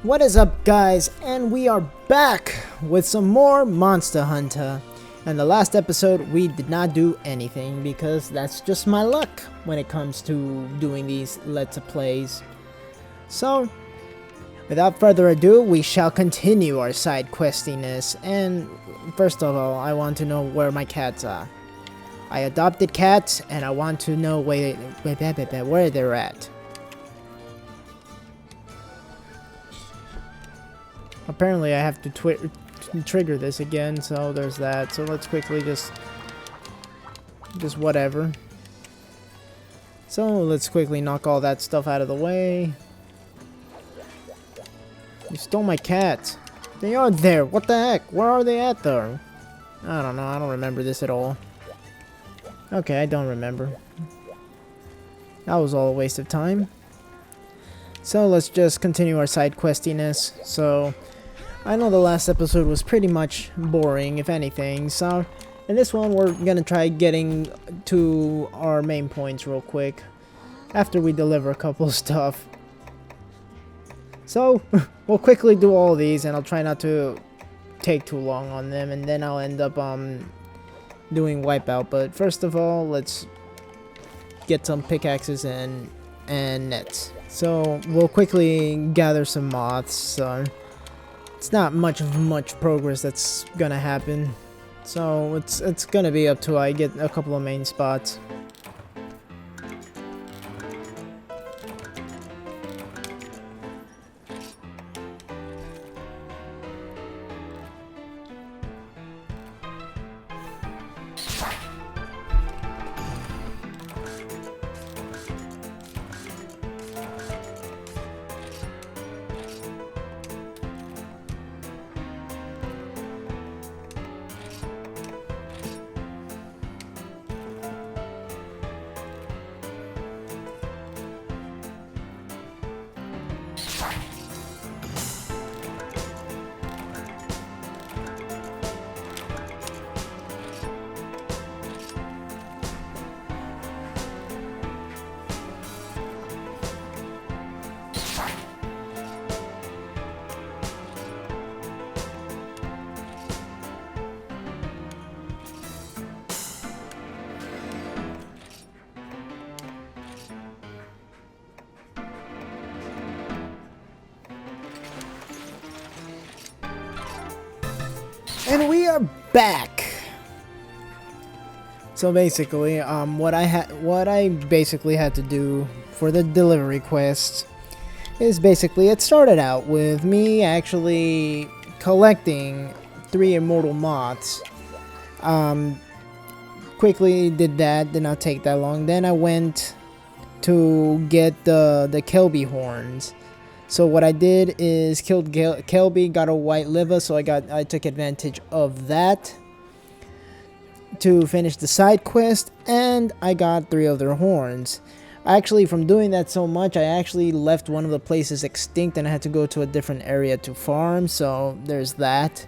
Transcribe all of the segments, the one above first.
What is up, guys? And we are back with some more Monster Hunter. And the last episode we did not do anything because that's just my luck when it comes to doing these Let's Plays. So, without further ado, we shall continue our side questiness. And first of all, I want to know where my cats are. I adopted cats and I want to know where they're at. Apparently I have to trigger this again, so there's that. So let's quickly just whatever. So let's quickly knock all that stuff out of the way. You stole my cat. They are there. What the heck? Where are they at though? I don't know. I don't remember this at all. Okay, I don't remember. That was all a waste of time. So let's just continue our side questiness. So I know the last episode was pretty much boring, if anything, so in this one we're gonna try getting to our main points real quick after we deliver a couple of stuff. So we'll quickly do all these and I'll try not to take too long on them, and then I'll end up doing wipeout. But first of all, let's get some pickaxes and nets. So we'll quickly gather some moths. So it's not much progress that's gonna happen, so it's gonna be up to I get a couple of main spots. And we are back. So basically, what I basically had to do for the delivery quest is basically it started out with me actually collecting 3 immortal moths. Quickly did that, did not take that long. Then I went to get the Kelby Horns. So what I did is killed Kelby, got a white liver, so I took advantage of that to finish the side quest, and I got 3 of their horns. Actually, from doing that so much, I actually left one of the places extinct and I had to go to a different area to farm, so there's that.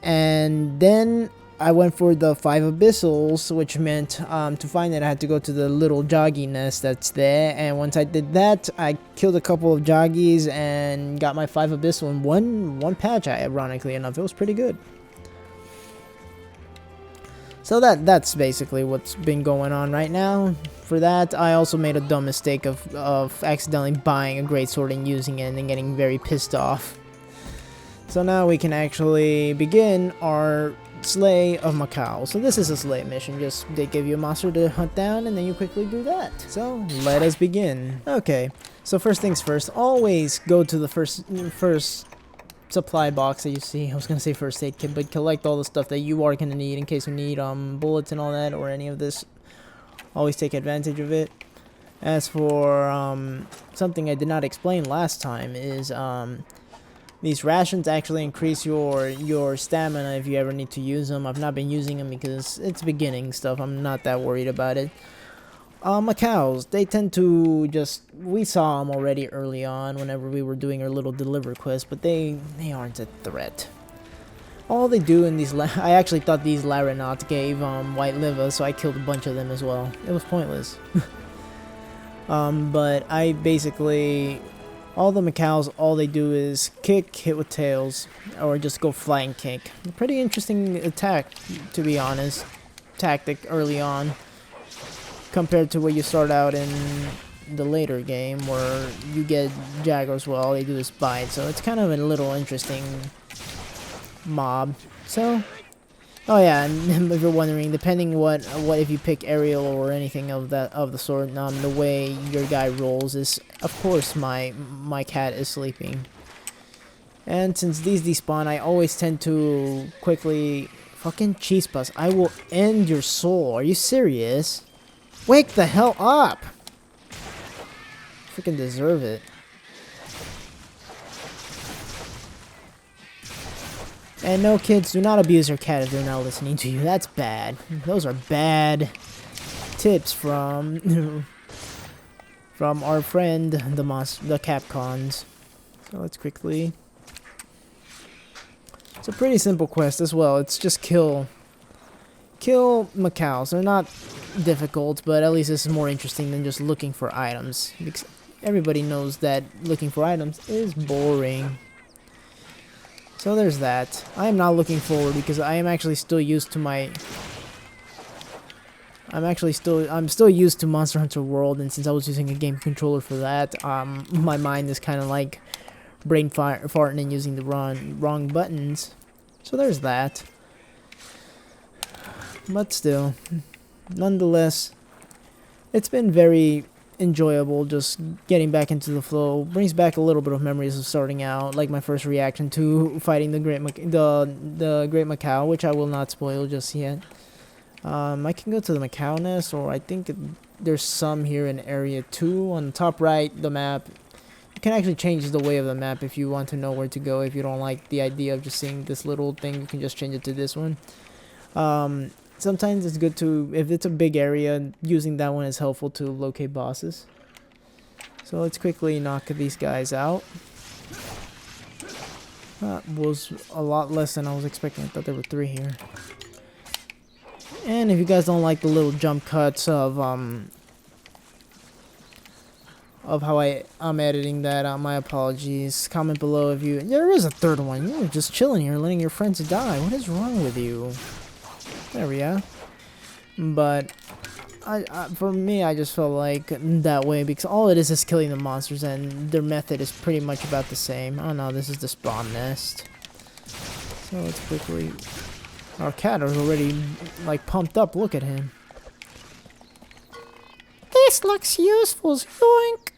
And then I went for the 5 abyssals, which meant to find it I had to go to the little Jaggis nest that's there, and once I did that I killed a couple of Jaggis and got my 5 abyssal in one patch. Ironically enough, it was pretty good. So that's basically what's been going on right now. For that, I also made a dumb mistake of accidentally buying a greatsword and using it and then getting very pissed off. So now we can actually begin our Slay of Maccaos. So this is a slay mission. Just they give you a monster to hunt down and then you quickly do that. So let us begin. Okay, so first things first, always go to the first supply box that you see. I was gonna say first aid kit, but collect all the stuff that you are gonna need in case you need bullets and all that or any of this. Always take advantage of it. As for something I did not explain last time is these rations actually increase your stamina if you ever need to use them. I've not been using them because it's beginning stuff. I'm not that worried about it. Maccaos, they tend to just... We saw them already early on whenever we were doing our little deliver quest, but they aren't a threat. All they do in these... I actually thought these Laranauts gave white liver, so I killed a bunch of them as well. It was pointless. But I basically All the Maccaos, all they do is kick, hit with tails, or just go flying kick. A pretty interesting attack, to be honest. Tactic early on, compared to where you start out in the later game, where you get Jaggis. Well, all they do is bite, so it's kind of a little interesting mob. So, oh yeah, and if you're wondering, depending what if you pick aerial or anything of the sort, the way your guy rolls is, of course, my cat is sleeping. And since these despawn, I always tend to quickly fucking cheese bus. I will end your soul. Are you serious? Wake the hell up! Freaking deserve it. And no, kids, do not abuse your cat if they're not listening to you. That's bad. Those are bad tips from from our friend, the Capcons. So let's quickly... It's a pretty simple quest as well. It's just kill Maccaos. They're not difficult, but at least this is more interesting than just looking for items. Because everybody knows that looking for items is boring. So there's that. I am not looking forward because I am actually still used to my... I'm still used to Monster Hunter World, and since I was using a game controller for that, my mind is kind of like brain farting and using the wrong buttons. So there's that. But still, nonetheless, it's been very enjoyable just getting back into the flow. Brings back a little bit of memories of starting out, like my first reaction to fighting the Great Maccao, which I will not spoil just yet. I can go to the Maccao nest, or I think there's some here in area 2 on the top right the map. You can actually change the way of the map if you want to know where to go. If you don't like the idea of just seeing this little thing, you can just change it to this one. Sometimes it's good to, if it's a big area, using that one is helpful to locate bosses. So let's quickly knock these guys out. That was a lot less than I was expecting. I thought there were 3 here. And if you guys don't like the little jump cuts of how I'm editing that, my apologies. Comment below if you... There is a 3rd one. You're just chilling here, letting your friends die. What is wrong with you? There we are. But for me, I just felt like that way because all it is killing the monsters, and their method is pretty much about the same. Oh no, this is the spawn nest. So let's quickly... Our cat is already like pumped up. Look at him. This looks useful. Yoink.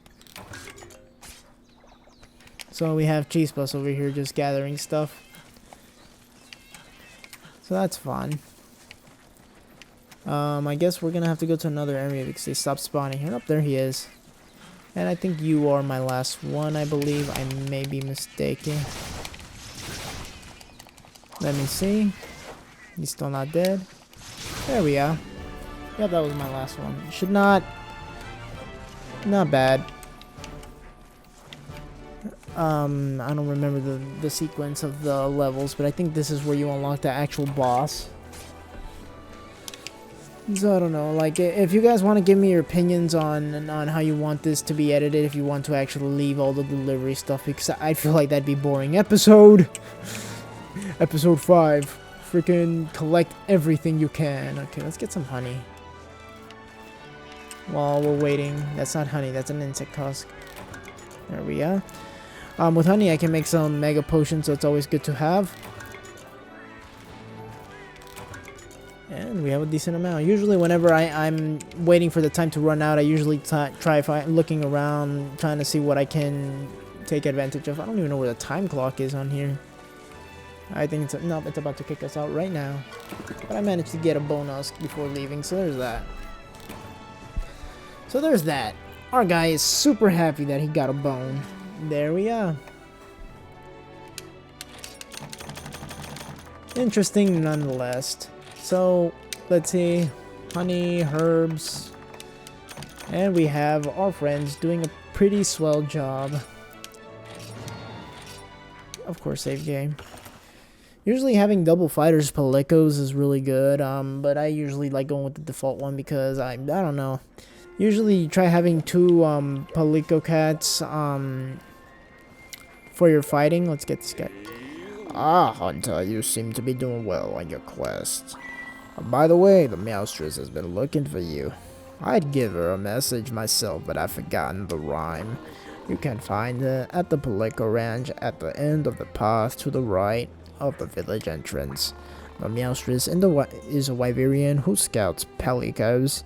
So we have Cheese Bus over here just gathering stuff. So that's fun. I guess we're gonna have to go to another area because they stopped spawning here. Up there he is. And I think you are my last one, I believe. I may be mistaken. Let me see. He's still not dead. There we are. Yep, that was my last one. Should not... Not bad. I don't remember the sequence of the levels, but I think this is where you unlock the actual boss. So I don't know, like, if you guys want to give me your opinions on how you want this to be edited, if you want to actually leave all the delivery stuff, because I feel like that'd be boring. Episode 5. Freaking collect everything you can. Okay, let's get some honey. While we're waiting. That's not honey, that's an insect husk. There we are. With honey, I can make some mega potions, so it's always good to have. And we have a decent amount. Usually whenever I'm waiting for the time to run out, I usually try looking around, trying to see what I can take advantage of. I don't even know where the time clock is on here. I think it's... Nope, it's about to kick us out right now. But I managed to get a bonus before leaving, so there's that. So there's that. Our guy is super happy that he got a bone. There we are. Interesting nonetheless. So, let's see. Honey, herbs. And we have our friends doing a pretty swell job. Of course, save game. Usually having double fighters palicos is really good, but I usually like going with the default one because I don't know. Usually you try having 2 palico cats, for your fighting. Let's get this guy. Ah, Hunter, you seem to be doing well on your quest. By the way, the Meowstress has been looking for you. I'd give her a message myself, but I've forgotten the rhyme. You can find her at the Palico Ranch at the end of the path to the right of the village entrance. The Meowstress is a Wyverian who scouts pelicos,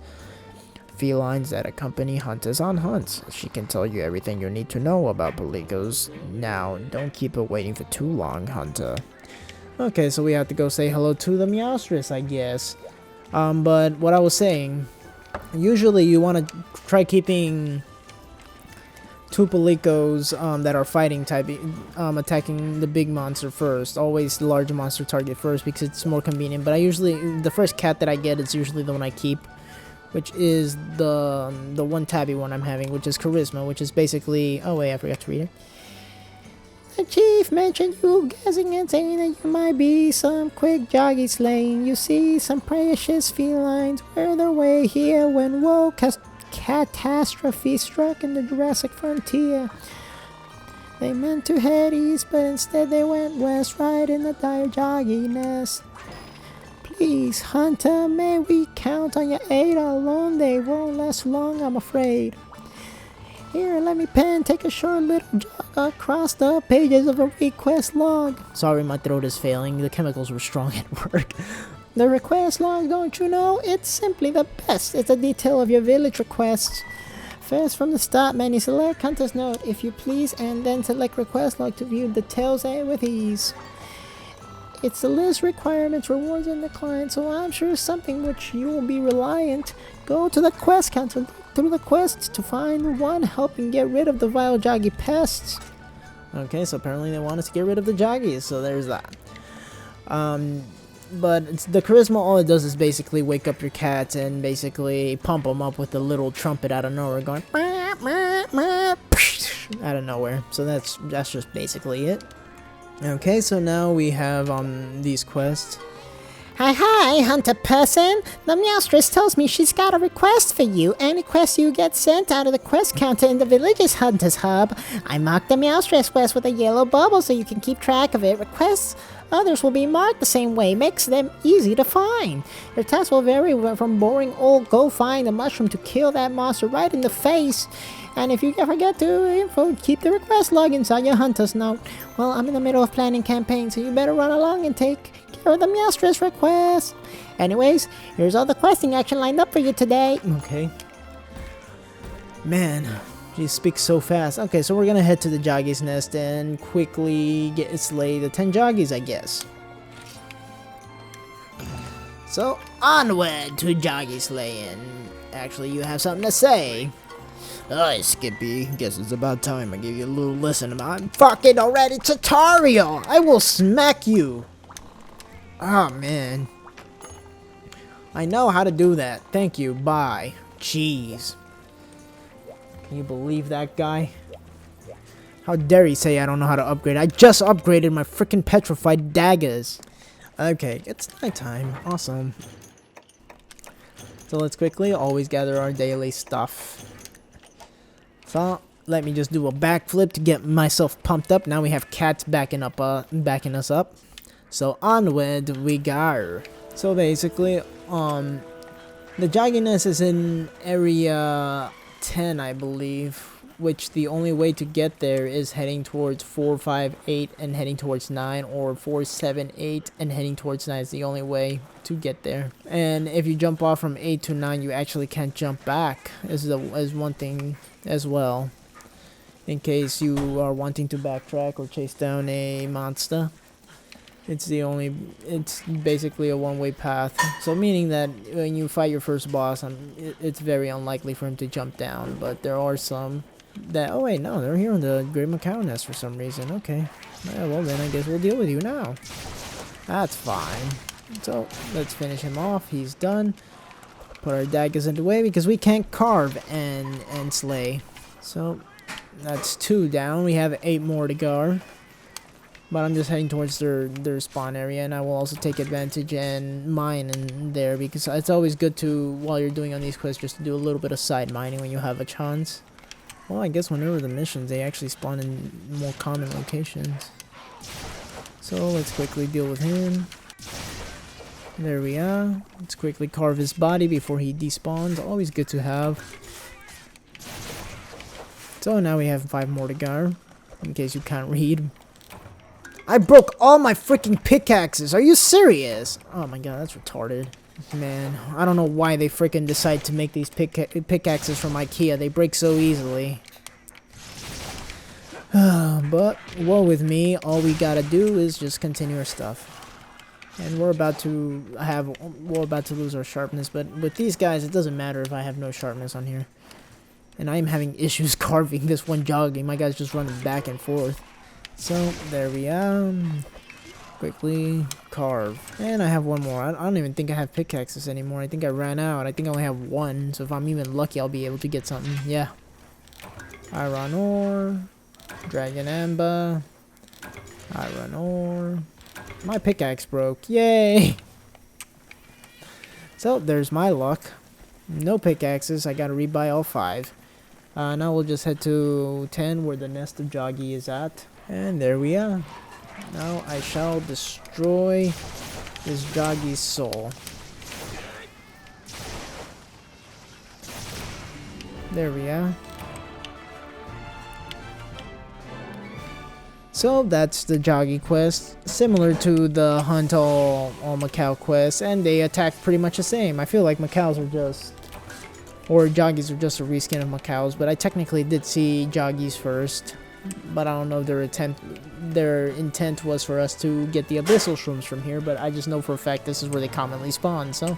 felines that accompany hunters on hunts. She can tell you everything you need to know about pelicos. Now, don't keep her waiting for too long, Hunter. Okay, so we have to go say hello to the Meowstress, I guess. But what I was saying, usually you want to try keeping two Pelicos that are fighting type attacking the big monster first. Always the large monster target first because it's more convenient. But the first cat that I get is usually the one I keep, which is the one tabby one I'm having, which is Charisma, which is basically, oh wait, I forgot to read it. The chief mentioned you guessing and saying that you might be some quick Jaggis slaying. You see, some precious felines wear their way here when woe catastrophe struck in the Jurassic frontier. They meant to head east, but instead they went west, right in the dire Jaggi nest. Please, Hunter, may we count on your aid alone? They won't last long, I'm afraid. Here, let me take a short little jog across the pages of a request log. Sorry, my throat is failing. The chemicals were strong at work. The request log, don't you know? It's simply the best. It's a detail of your village requests. First, from the start menu, select Hunter's Note, if you please, and then select request log to view details with ease. It's the list requirements, rewards, and declines, so I'm sure something which you will be reliant. Go to the quest counter, look through the quests to find one helping get rid of the vile Jaggi pests. Okay, so apparently they want us to get rid of the Jaggis, so there's that. But the Charisma, all it does is basically wake up your cats and basically pump them up with a little trumpet out of nowhere going out of nowhere. So that's just basically it. Okay, so now we have these quests. Hi, hunter person. The Meowstress tells me she's got a request for you. Any quest you get sent out of the quest counter in the village's hunter's hub. I marked the Meowstress quest with a yellow bubble so you can keep track of it. Requests others will be marked the same way, makes them easy to find. Your tasks will vary from boring old go find a mushroom to kill that monster right in the face. And if you forget to keep the request log inside your hunter's note. Well, I'm in the middle of planning campaign, so you better run along and take care of the Meowstress request. Anyways, here's all the questing action lined up for you today. Okay. Man, she speaks so fast. Okay, so we're gonna head to the Jaggi's nest and quickly slay the 10 Jaggis, I guess. So, onward to Jaggi slaying. Actually, you have something to say. Hi, Skippy. Guess it's about time I give you a little lesson about... Fucking already, tutorial! I will smack you! Oh, man. I know how to do that. Thank you. Bye. Jeez. Can you believe that guy? How dare he say I don't know how to upgrade? I just upgraded my freaking petrified daggers. Okay, it's nighttime. Awesome. So let's quickly always gather our daily stuff. So let me just do a backflip to get myself pumped up. Now we have cats backing us up. So onward we go. So basically, the Jagginess is in area 10, I believe. Which the only way to get there is heading towards 4, 5, 8 and heading towards 9, or 4, 7, 8 and heading towards 9 is the only way to get there. And if you jump off from 8 to 9, you actually can't jump back, as one thing as well. In case you are wanting to backtrack or chase down a monster. It's basically a one-way path. So meaning that when you fight your first boss, it's very unlikely for him to jump down. But there are some that, oh wait, no, they're here on the Great Maccao nest for some reason. Okay. Yeah, well then I guess we'll deal with you now. That's fine. So let's finish him off. He's done. Put our daggers in the way because we can't carve and slay. So that's 2 down. We have 8 more to go. But I'm just heading towards their spawn area, and I will also take advantage and mine in there because it's always good to, while you're doing on these quests, just to do a little bit of side mining when you have a chance. Well, I guess whenever the missions, they actually spawn in more common locations. So let's quickly deal with him. There we are. Let's quickly carve his body before he despawns. Always good to have. So now we have 5 more to go, in case you can't read. I broke all my freaking pickaxes. Are you serious? Oh my god, that's retarded. Man, I don't know why they freaking decide to make these pickaxes from IKEA. They break so easily. But, well, with me, all we gotta do is just continue our stuff. And we're about to lose our sharpness, but with these guys, it doesn't matter if I have no sharpness on here. And I am having issues carving this one jogging. My guy's just running back and forth. So, there we are. Quickly carve. And I have one more. I don't even think I have pickaxes anymore. I think I ran out. I think I only have one. So if I'm even lucky, I'll be able to get something. Yeah. Iron ore. Dragon amber. Iron ore. My pickaxe broke. Yay! So, there's my luck. No pickaxes. I gotta rebuy all 5. Now we'll just head to 10 where the nest of Jaggi is at. And there we are. Now I shall destroy this Jaggi's soul. There we are. So that's the Jaggi quest, similar to the Hunt all Maccao quest, and they attack pretty much the same. I feel like Maccaos are just, or Jaggis are just a reskin of Maccaos, but I technically did see Jaggis first. But I don't know if their intent was for us to get the abyssal shrooms from here, but I just know for a fact this is where they commonly spawn, so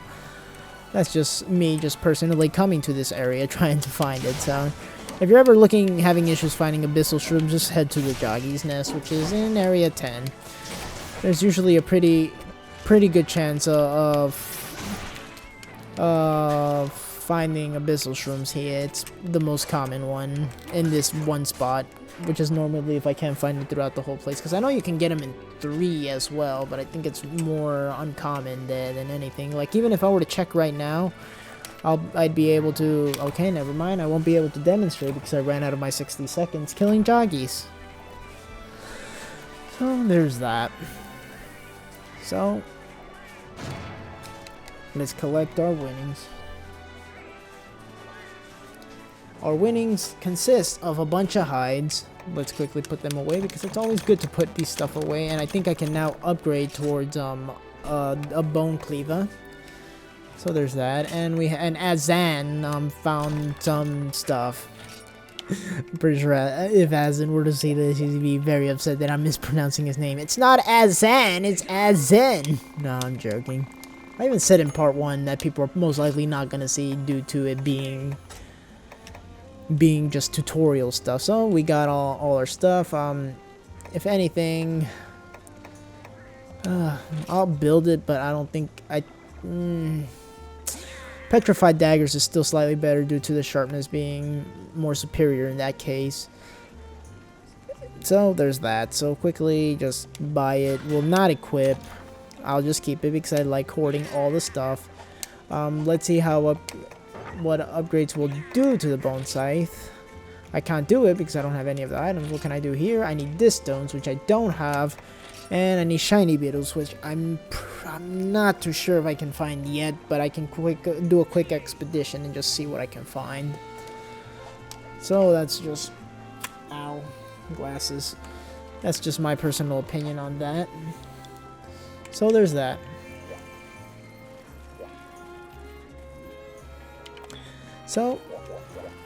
that's just me just personally coming to this area trying to find it. So if you're ever having issues finding abyssal shrooms, just head to the Jaggi's nest, which is in area 10. There's usually a pretty good chance of finding abyssal shrooms here. It's the most common one in this one spot, which is normally if I can't find it throughout the whole place, because I know you can get them in 3 as well, but I think it's more uncommon there than anything. Like, even if I were to check right now, I'd be able to... Okay, never mind, I won't be able to demonstrate because I ran out of my 60 seconds killing Jaggis. So there's that. So let's collect our winnings. Our winnings consist of a bunch of hides. Let's quickly put them away because it's always good to put these stuff away. And I think I can now upgrade towards a bone cleaver. So there's that. And Azan found some stuff. I'm pretty sure if Azan were to see this, he'd be very upset that I'm mispronouncing his name. It's not Azan, it's Azen. No, I'm joking. I even said in part 1 that people are most likely not going to see due to it being just tutorial stuff. So we got all our stuff. If anything, I'll build it, but I don't think petrified daggers is still slightly better due to the sharpness being more superior in that case. So there's that. So quickly just buy it. Will not equip. I'll just keep it because I like hoarding all the stuff. Let's see what upgrades will do to the bone scythe. I can't do it because I don't have any of the items. What can I do here? I need disc stones, which I don't have, and I need shiny beetles, which I'm not too sure if I can find yet, but I can do a quick expedition and just see what I can find. So that's just glasses. That's just my personal opinion on that. So there's that. So,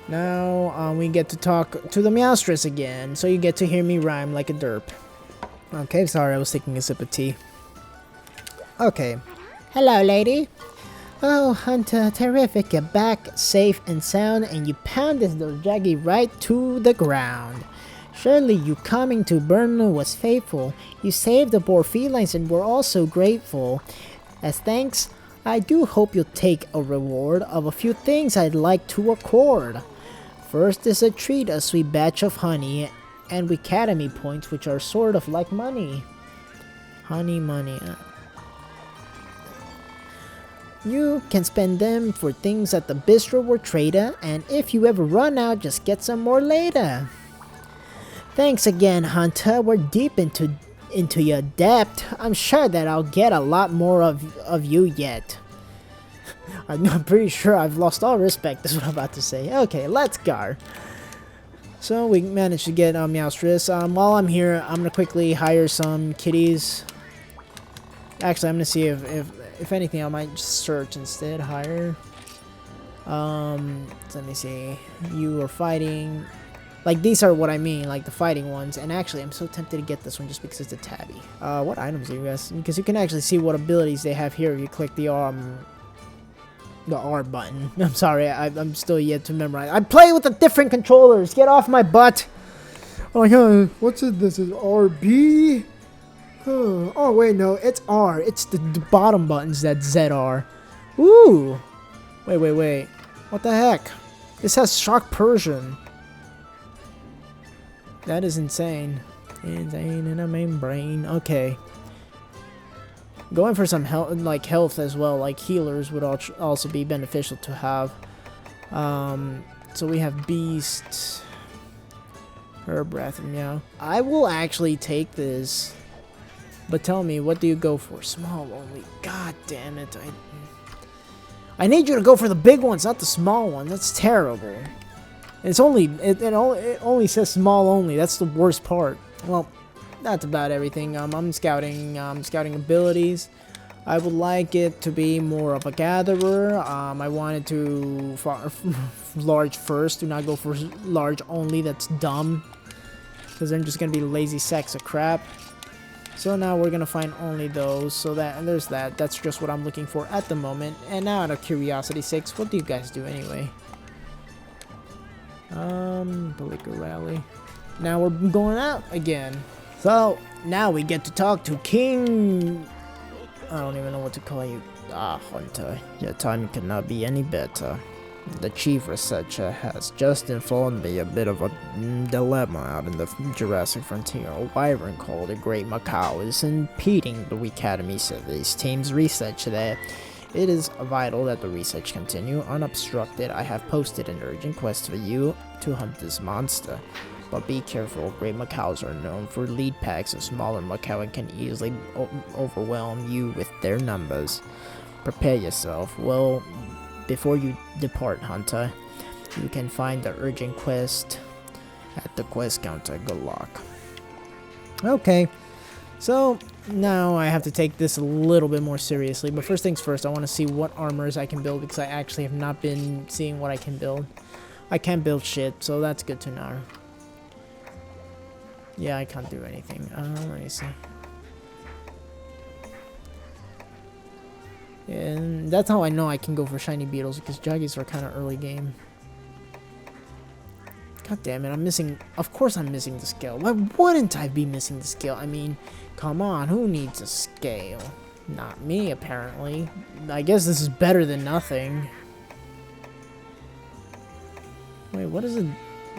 now we get to talk to the Meowstress again, so you get to hear me rhyme like a derp. Okay, sorry, I was taking a sip of tea. Okay. Hello, lady. Oh, Hunter, terrific. You're back, safe and sound, and you pounded those Jaggi right to the ground. Surely you coming to Burnu was faithful. You saved the poor felines and we're all so grateful. As thanks, I do hope you'll take a reward of a few things I'd like to accord. First is a treat, a sweet batch of honey, and academy points, which are sort of like money. Honey, money. You can spend them for things at the bistro or trader, and if you ever run out, just get some more later. Thanks again, Hunter. We're deep into your depth. I'm sure that I'll get a lot more of you yet. I'm pretty sure I've lost all respect, is what I'm about to say. Okay, let's go. So we managed to get Meowstress. While I'm here, I'm gonna quickly hire some kitties. Actually, I'm gonna see if anything, I might just search instead. Hire. Let me see. You are fighting. Like, these are what I mean, like the fighting ones. And actually, I'm so tempted to get this one just because it's a tabby. What items do you guys? Because you can actually see what abilities they have here if you click the R button. I'm sorry, I'm still yet to memorize. I play with the different controllers. Get off my butt. Oh yeah, what's it? This is RB. Oh wait, no, it's R. It's the bottom buttons that ZR. Ooh. Wait. What the heck? This has shock Persian. That is insane. Insane in a membrane. Okay. Going for some health as well, like healers would also be beneficial to have. So we have Beast, Her Breath, and Meow. I will actually take this, but tell me, what do you go for? Small only. God damn it! I need you to go for the big ones, not the small one. That's terrible. It's only it only says small only. That's the worst part. Well, that's about everything. I'm scouting abilities. I would like it to be more of a gatherer. I wanted to large first. Do not go for large only. That's dumb. Because they're just gonna be lazy sacks of crap. So now we're gonna find only those. So that, and there's that. That's just what I'm looking for at the moment. And now, out of curiosity sakes, what do you guys do anyway? The liquor rally. Now we're going out again. So now we get to talk to King. I don't even know what to call you. Hunter, your time cannot be any better. The chief researcher has just informed me a bit of a dilemma out in the Jurassic frontier. A wyvern called the Great Maccao is impeding the Academy Cities team's research there. It is vital that the research continue unobstructed. I have posted an urgent quest for you to hunt this monster. But be careful, Great Maccaos are known for lead packs of smaller Macao and can easily overwhelm you with their numbers. Prepare yourself. Well, before you depart, Hunter, you can find the urgent quest at the quest counter. Good luck. Okay. So now I have to take this a little bit more seriously, but first things first, I want to see what armors I can build because I actually have not been seeing what I can build. I can't build shit, so that's good to know. Yeah, I can't do anything. Let me see. And that's how I know I can go for shiny beetles, because Jaggis are kind of early game. God damn it, I'm missing... Of course I'm missing the scale. Why wouldn't I be missing the scale? I mean, come on, who needs a scale? Not me, apparently. I guess this is better than nothing. Wait, what is it?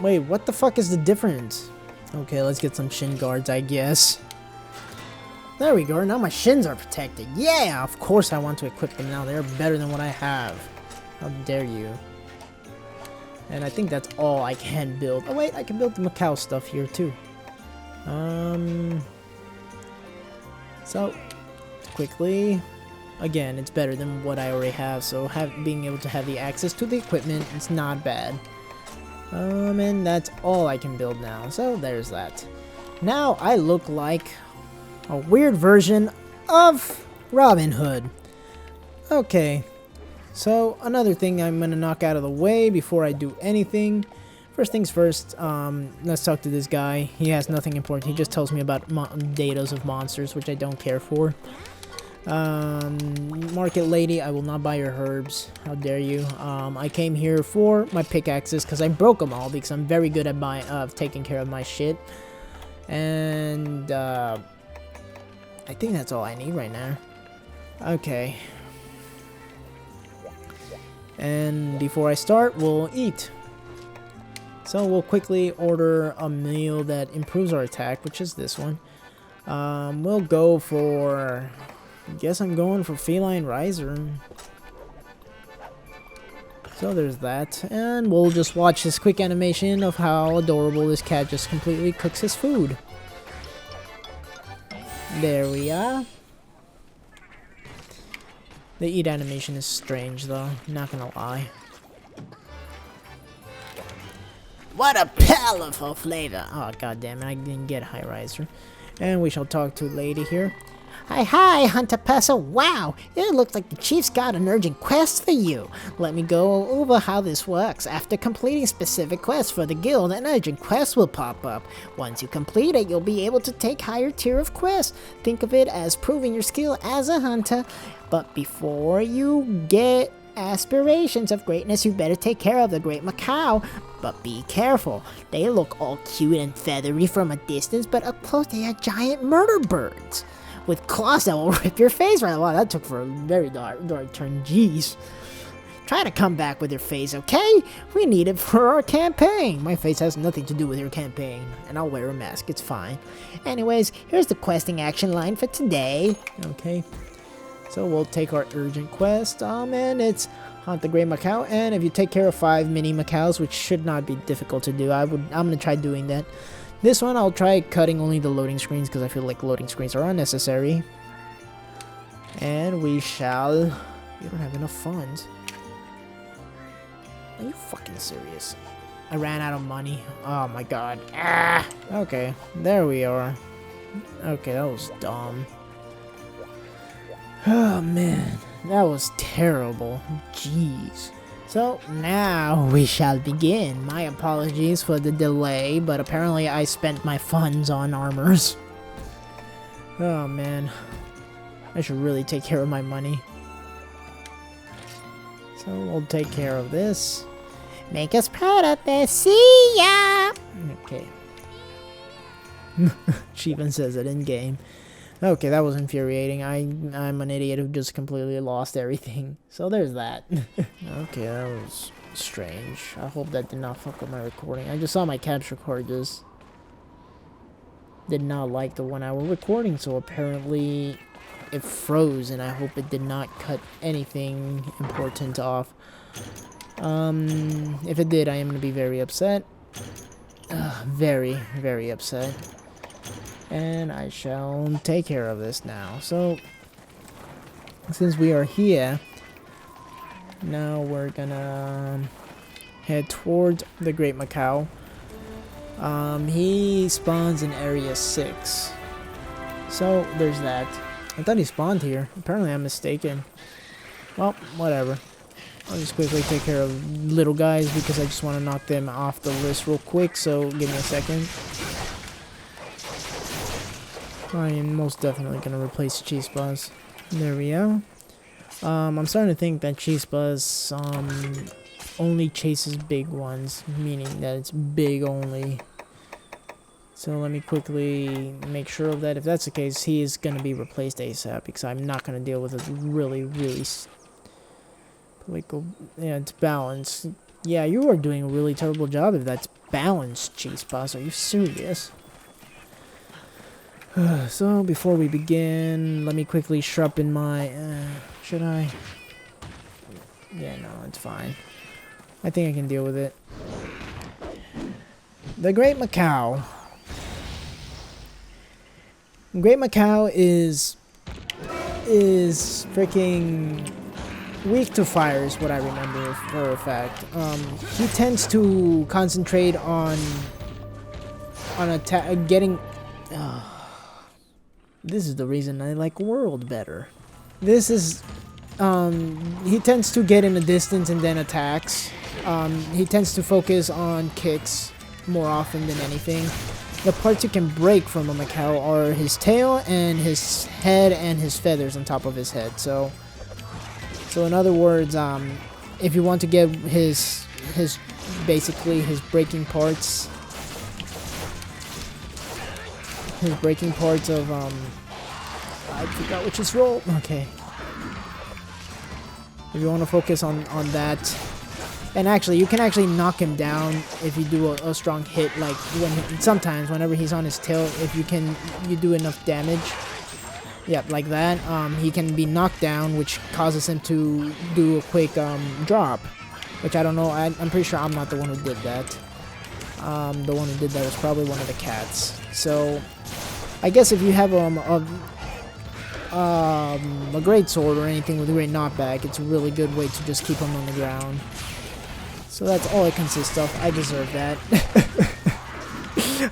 Wait, what the fuck is the difference? Okay, let's get some shin guards, I guess. There we go, now my shins are protected. Yeah, of course I want to equip them now. They're better than what I have. How dare you. And I think that's all I can build. Oh wait, I can build the Macao stuff here too. So, quickly, again, it's better than what I already have. So being able to have the access to the equipment, it's not bad. And that's all I can build now. So there's that. Now I look like a weird version of Robin Hood. Okay. So, another thing I'm gonna knock out of the way before I do anything. First things first, let's talk to this guy. He has nothing important. He just tells me about datas of monsters, which I don't care for. Market lady, I will not buy your herbs. How dare you. I came here for my pickaxes, because I broke them all, because I'm very good at taking care of my shit. And, I think that's all I need right now. Okay. And before I start, we'll eat. So we'll quickly order a meal that improves our attack, which is this one. We'll go for... I guess I'm going for Feline Riser. So there's that, and we'll just watch this quick animation of how adorable this cat just completely cooks his food. There we are. The eat animation is strange though, not gonna lie. What a powerful flavor! Oh god damn it, I didn't get high riser. And we shall talk to lady here. Hi, Hunter Passer. Wow, it looks like the chief's got an urgent quest for you. Let me go over how this works. After completing specific quests for the guild, an urgent quest will pop up. Once you complete it, you'll be able to take higher tier of quests. Think of it as proving your skill as a hunter. But before you get aspirations of greatness, you better take care of the Great Maccao. But be careful. They look all cute and feathery from a distance, but up close they are giant murder birds with claws that will rip your face right. Wow, that took for a very dark turn. Jeez. Try to come back with your face, okay? We need it for our campaign. My face has nothing to do with your campaign, and I'll wear a mask. It's fine. Anyways, here's the questing action line for today. Okay. So we'll take our urgent quest, and it's hunt the Great Maccao, and if you take care of 5 mini Maccaos, which should not be difficult to do, I'm gonna try doing that. This one, I'll try cutting only the loading screens because I feel like loading screens are unnecessary. And we shall... We don't have enough funds. Are you fucking serious? I ran out of money. Oh my god. Ah! Okay, there we are. Okay, that was dumb. Oh man, that was terrible. Jeez. So now we shall begin. My apologies for the delay, but apparently I spent my funds on armors. Oh man, I should really take care of my money. So we'll take care of this. Make us proud of this. See ya! Okay. She even says it in game. Okay, that was infuriating. I'm an idiot who just completely lost everything. So there's that. Okay, that was strange. I hope that did not fuck with my recording. I just saw my capture card just did not like the 1 hour recording, so apparently it froze, and I hope it did not cut anything important off. If it did, I am going to be very upset. Very, very upset. And I shall take care of this now. So, since we are here, now we're gonna head toward the Great Maccao. He spawns in Area 6. So, there's that. I thought he spawned here. Apparently I'm mistaken. Well, whatever. I'll just quickly take care of little guys because I just want to knock them off the list real quick. So, give me a second. I am most definitely going to replace Cheese Buzz. There we go. I'm starting to think that Cheese Buzz only chases big ones, meaning that it's big only. So let me quickly make sure of that. If that's the case, he is going to be replaced ASAP because I'm not going to deal with a really, really... Yeah, it's balanced. Yeah, you are doing a really terrible job if that's balanced, Cheese Buzz. Are you serious? So, before we begin, let me quickly sharpen my... should I? Yeah, no, it's fine. I think I can deal with it. The Great Maccao. Great Maccao is freaking weak to fire, is what I remember for a fact. He tends to concentrate on attack, getting... This is the reason I like World better. This is, he tends to get in the distance and then attacks. He tends to focus on kicks more often than anything. The parts you can break from a Maccao are his tail and his head and his feathers on top of his head. So in other words, if you want to get his basically his breaking parts. His breaking parts of, I forgot which is roll. Okay. If you want to focus on that. And actually, you can actually knock him down if you do a strong hit. Like, sometimes, whenever he's on his tail, if you do enough damage. Yep, like that. He can be knocked down, which causes him to do a quick, drop. Which I don't know. I'm pretty sure I'm not the one who did that. The one who did that was probably one of the cats. So, I guess if you have a great sword or anything with a great knockback, it's a really good way to just keep them on the ground. So that's all it consists of. I deserve that.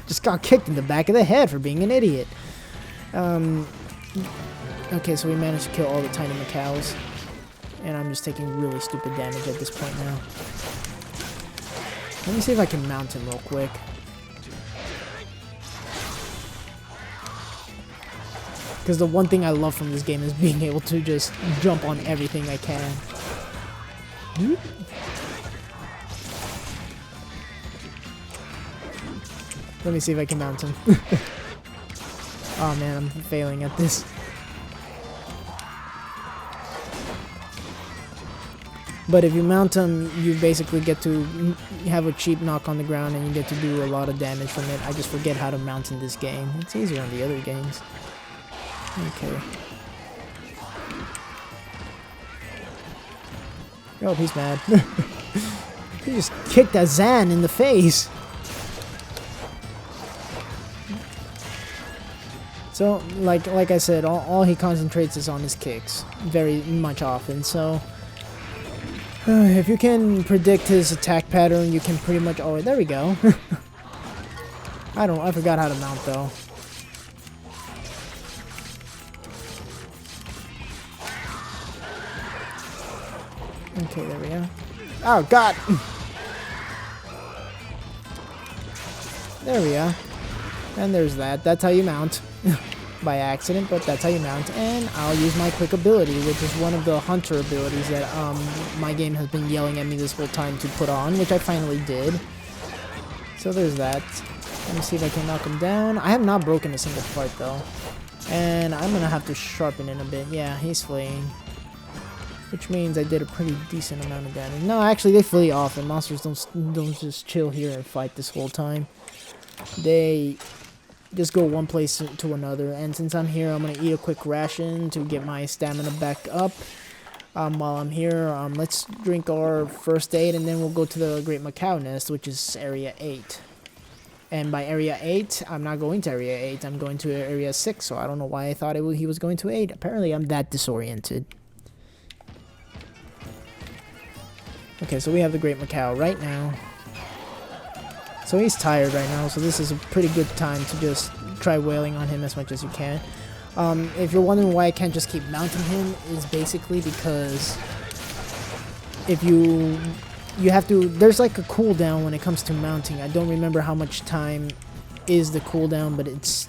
Just got kicked in the back of the head for being an idiot. Okay, so we managed to kill all the tiny Maccaos. And I'm just taking really stupid damage at this point now. Let me see if I can mount him real quick. Because the one thing I love from this game is being able to just jump on everything I can. Let me see if I can mount him. Oh man, I'm failing at this. But if you mount him, you basically get to have a cheap knock on the ground and you get to do a lot of damage from it. I just forget how to mount in this game. It's easier on the other games. Okay. Oh, he's mad. He just kicked a Zan in the face. So, like I said, all he concentrates is on his kicks. Very much often, so... if you can predict his attack pattern, you can pretty much... Oh, there we go. I forgot how to mount, though. Okay, there we go. Oh, God! There we go. And there's that. That's how you mount. By accident, but that's how you mount. And I'll use my quick ability, which is one of the hunter abilities that my game has been yelling at me this whole time to put on, which I finally did. So there's that. Let me see if I can knock him down. I have not broken a single part though. And I'm gonna have to sharpen it a bit. Yeah, he's fleeing. Which means I did a pretty decent amount of damage. No, actually they flee often. Monsters don't just chill here and fight this whole time. They just go one place to another, and since I'm here, I'm gonna eat a quick ration to get my stamina back up. While I'm here, let's drink our first aid, and then we'll go to the Great Maccao nest, which is Area 8. And by Area 8, I'm not going to Area 8, I'm going to Area 6, so I don't know why I thought he was going to 8. Apparently, I'm that disoriented. Okay, so we have the Great Maccao right now. So he's tired right now, so this is a pretty good time to just try wailing on him as much as you can. If you're wondering why I can't just keep mounting him, is basically because if you have to, there's like a cooldown when it comes to mounting. I don't remember how much time is the cooldown, but it's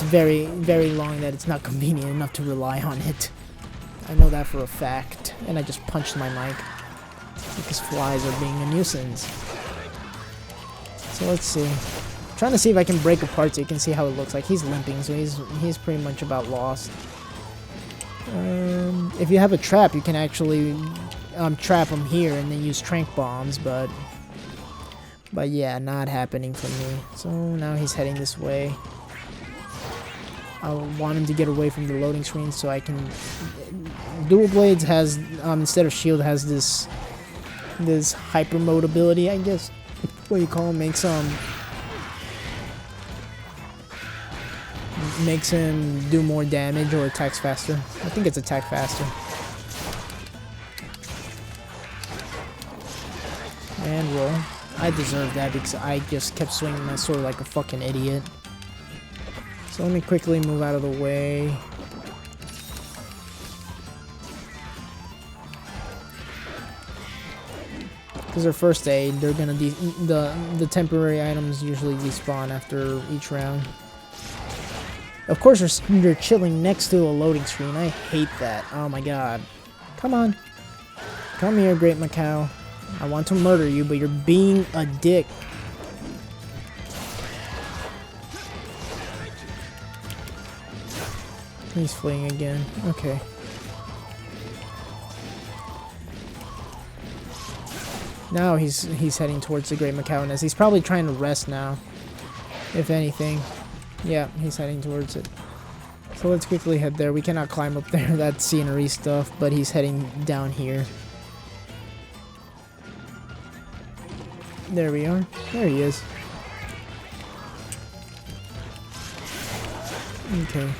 very, very long that it's not convenient enough to rely on it. I know that for a fact, and I just punched my mic because flies are being a nuisance. So let's see. I'm trying to see if I can break apart so you can see how it looks like. He's limping, so he's pretty much about lost. If you have a trap, you can actually trap him here and then use trank bombs, but yeah, not happening for me. So now he's heading this way. I want him to get away from the loading screen so I can... Dual Blades has, instead of shield, has this hyper mode ability, I guess. What you call him, makes him do more damage or attacks faster. I think it's attack faster. And roll. I deserve that because I just kept swinging my sword like a fucking idiot. So let me quickly move out of the way. Because they're first aid, they're gonna the temporary items usually despawn after each round. Of course, they're chilling next to a loading screen. I hate that. Oh my god! Come on, come here, Great Maccao. I want to murder you, but you're being a dick. He's fleeing again. Okay. Now he's heading towards the Great Maccao nest. He's probably trying to rest now, if anything. Yeah, he's heading towards it. So let's quickly head there. We cannot climb up there. That's scenery stuff, but he's heading down here. There we are. There he is. Okay.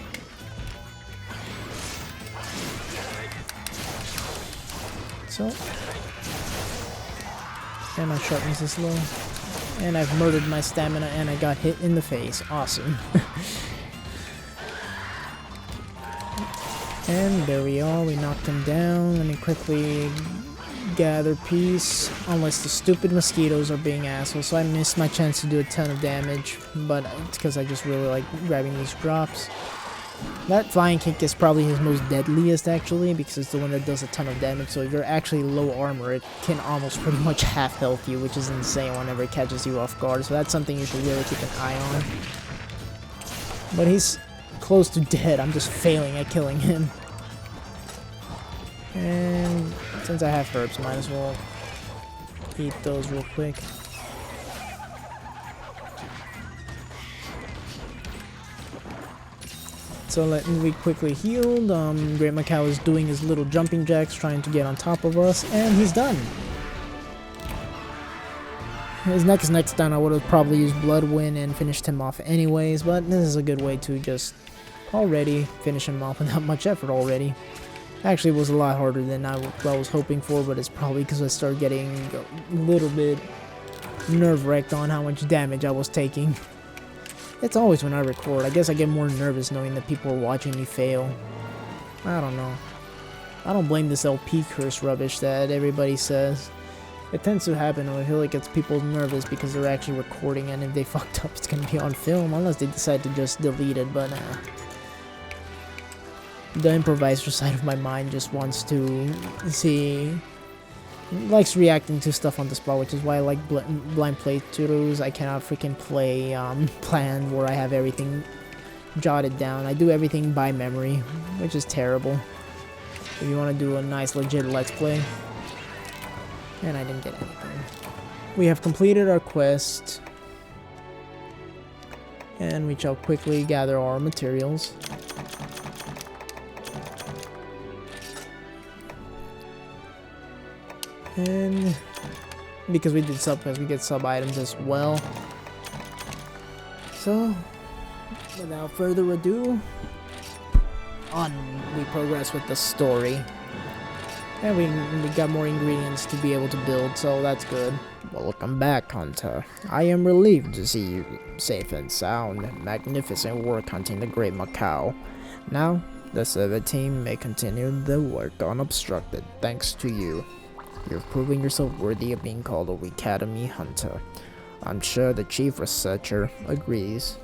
So. And my sharpness is low. And I've murdered my stamina and I got hit in the face. Awesome. And there we are. We knocked him down. Let me quickly gather peace. Unless the stupid mosquitoes are being assholes. So I missed my chance to do a ton of damage. But it's because I just really like grabbing these drops. That flying kick is probably his most deadliest actually, because it's the one that does a ton of damage. So if you're actually low armor, it can almost pretty much half health you, which is insane whenever it catches you off guard. So that's something you should really keep an eye on. But he's close to dead. I'm just failing at killing him. And since I have herbs, might as well eat those real quick. So let me quickly healed. Great Maccao is doing his little jumping jacks, trying to get on top of us, and he's done. His next done, I would have probably used Bloodwind and finished him off anyways, but this is a good way to just already finish him off without much effort already. Actually, it was a lot harder than I was hoping for, but it's probably because I started getting a little bit nerve-wracked on how much damage I was taking. It's always when I record. I guess I get more nervous knowing that people are watching me fail. I don't know. I don't blame this LP curse rubbish that everybody says. It tends to happen, and I feel like it's people nervous because they're actually recording, and if they fucked up, it's gonna be on film, unless they decide to just delete it, but the improviser side of my mind just wants to see... likes reacting to stuff on the spot, which is why I like blind playthroughs. I cannot freaking play planned where I have everything jotted down. I do everything by memory, which is terrible. If you want to do a nice legit let's play. And I didn't get anything. We have completed our quest. And we shall quickly gather our materials. And because we did sub-quests, we get sub-items as well. So, without further ado, on we progress with the story. And we got more ingredients to be able to build, so that's good. Welcome back, Hunter. I am relieved to see you safe and sound. Magnificent work hunting the Great Maccao. Now, the server team may continue the work unobstructed, thanks to you. You've proven yourself worthy of being called a Academy Hunter. I'm sure the Chief Researcher agrees.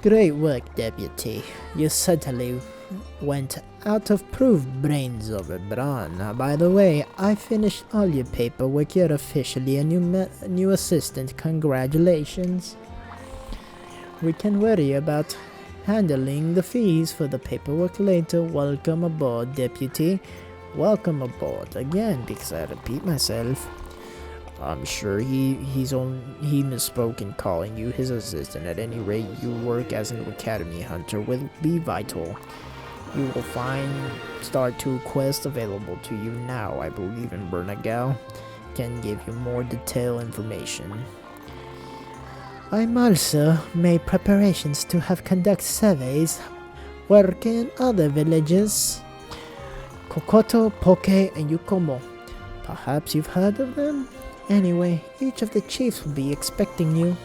Great work, Deputy. You certainly went out of proof brains over brawn. By the way, I finished all your paperwork. You're officially a new assistant. Congratulations. We can worry about handling the fees for the paperwork later. Welcome aboard, Deputy. Welcome aboard again, because I repeat myself. I'm sure he misspoke in calling you his assistant. At any rate, your work as an Academy Hunter will be vital. You will find Star 2 quests available to you now. I believe in Bernagao can give you more detailed information. I'm also made preparations to have conduct surveys working in other villages. Kokoto, Poke, and Yukomo. Perhaps you've heard of them? Anyway, each of the chiefs will be expecting you.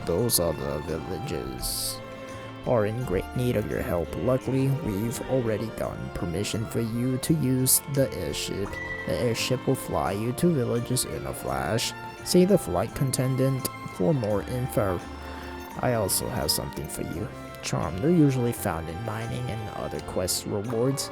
Those other villages are in great need of your help. Luckily, we've already gotten permission for you to use the airship. The airship will fly you to villages in a flash. See the flight attendant for more info. I also have something for you. Charm, they're usually found in mining and other quest rewards.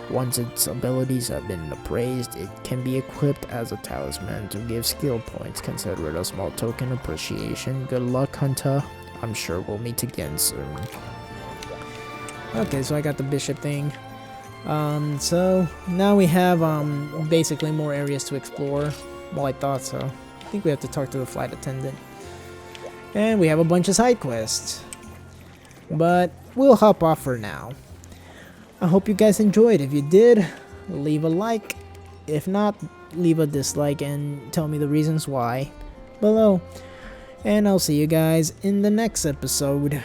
Once its abilities have been appraised, it can be equipped as a talisman to give skill points. Consider it a small token of appreciation. Good luck, Hunter. I'm sure we'll meet again soon. Okay, so I got the bishop thing. So now we have basically more areas to explore. Well, I thought so. I think we have to talk to the flight attendant. And we have a bunch of side quests. But we'll hop off for now. I hope you guys enjoyed. If you did, leave a like. If not, leave a dislike and tell me the reasons why below. And I'll see you guys in the next episode.